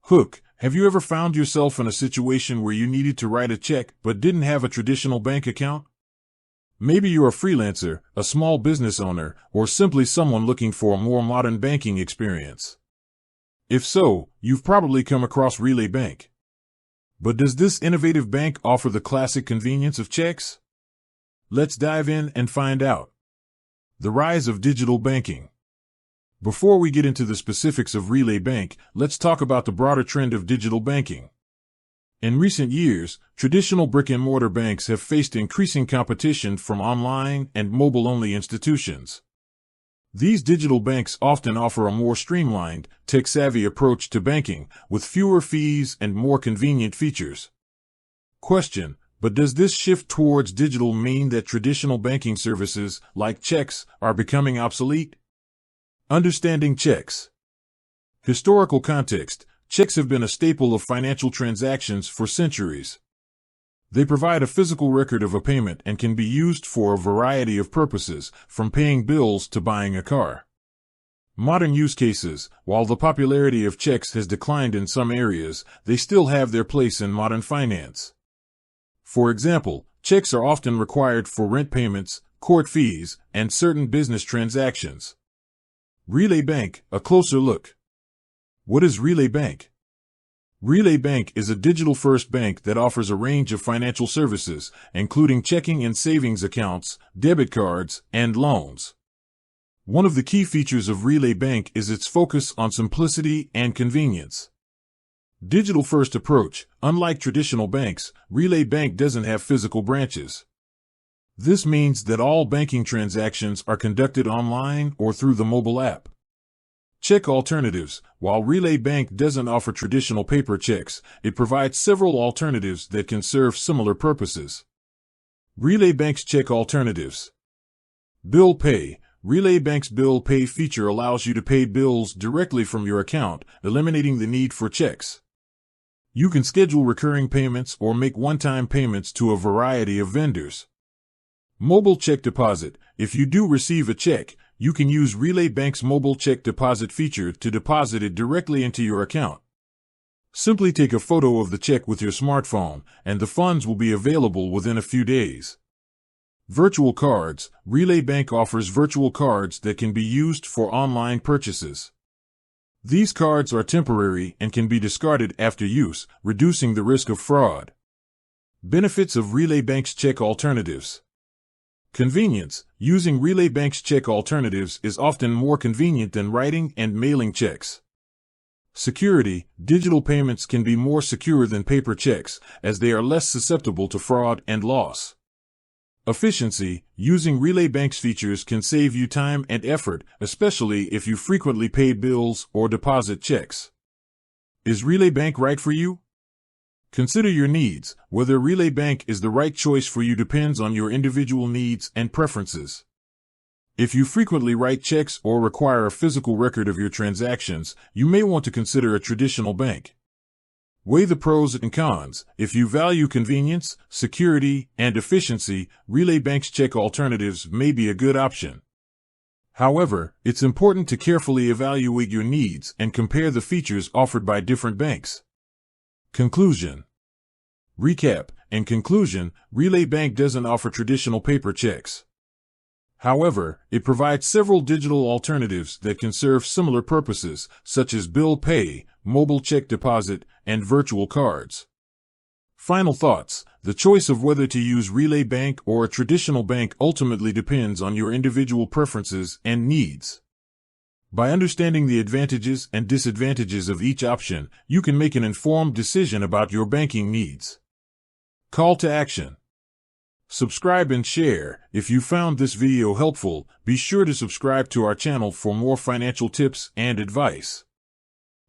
Hook, have you ever found yourself in a situation where you needed to write a check but didn't have a traditional bank account? Maybe you're a freelancer, a small business owner, or simply someone looking for a more modern banking experience. If so, you've probably come across Relay Bank. But does this innovative bank offer the classic convenience of checks? Let's dive in and find out. The rise of digital banking. Before we get into the specifics of Relay Bank, let's talk about the broader trend of digital banking. In recent years, traditional brick-and-mortar banks have faced increasing competition from online and mobile-only institutions. These digital banks often offer a more streamlined, tech-savvy approach to banking, with fewer fees and more convenient features. Question: but does this shift towards digital mean that traditional banking services, like checks, are becoming obsolete? Understanding checks. Historical context: checks have been a staple of financial transactions for centuries. They provide a physical record of a payment and can be used for a variety of purposes, from paying bills to buying a car. Modern use cases: while the popularity of checks has declined in some areas, they still have their place in modern finance. For example, checks are often required for rent payments, court fees, and certain business transactions. Relay Bank, a closer look. What is Relay Bank? Relay Bank is a digital-first bank that offers a range of financial services, including checking and savings accounts, debit cards, and loans. One of the key features of Relay Bank is its focus on simplicity and convenience. Digital-first approach: unlike traditional banks, Relay Bank doesn't have physical branches. This means that all banking transactions are conducted online or through the mobile app. Check alternatives: while Relay Bank doesn't offer traditional paper checks, it provides several alternatives that can serve similar purposes. Relay Bank's check alternatives. Bill Pay. Relay Bank's Bill Pay feature allows you to pay bills directly from your account, eliminating the need for checks. You can schedule recurring payments or make one-time payments to a variety of vendors. Mobile check deposit. If you do receive a check, you can use Relay Bank's mobile check deposit feature to deposit it directly into your account. Simply take a photo of the check with your smartphone, and the funds will be available within a few days. Virtual cards. Relay Bank offers virtual cards that can be used for online purchases. These cards are temporary and can be discarded after use, reducing the risk of fraud. Benefits of Relay Bank's check alternatives. Convenience. Using Relay Bank's check alternatives is often more convenient than writing and mailing checks. Security. Digital payments can be more secure than paper checks, as they are less susceptible to fraud and loss. Efficiency. Using Relay Bank's features can save you time and effort, especially if you frequently pay bills or deposit checks. Is Relay Bank right for you? Consider your needs. Whether Relay Bank is the right choice for you depends on your individual needs and preferences. If you frequently write checks or require a physical record of your transactions, you may want to consider a traditional bank. Weigh the pros and cons. If you value convenience, security, and efficiency, Relay Bank's check alternatives may be a good option. However, it's important to carefully evaluate your needs and compare the features offered by different banks. Conclusion. Recap. In conclusion, Relay Bank doesn't offer traditional paper checks. However, it provides several digital alternatives that can serve similar purposes, such as bill pay, mobile check deposit, and virtual cards. Final thoughts. The choice of whether to use Relay Bank or a traditional bank ultimately depends on your individual preferences and needs. By understanding the advantages and disadvantages of each option, you can make an informed decision about your banking needs. Call to action. Subscribe and share. If you found this video helpful, be sure to subscribe to our channel for more financial tips and advice.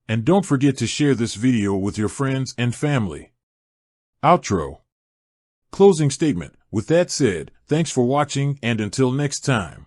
And don't forget to share this video with your friends and family. Outro. Closing statement. With that said, thanks for watching, and until next time.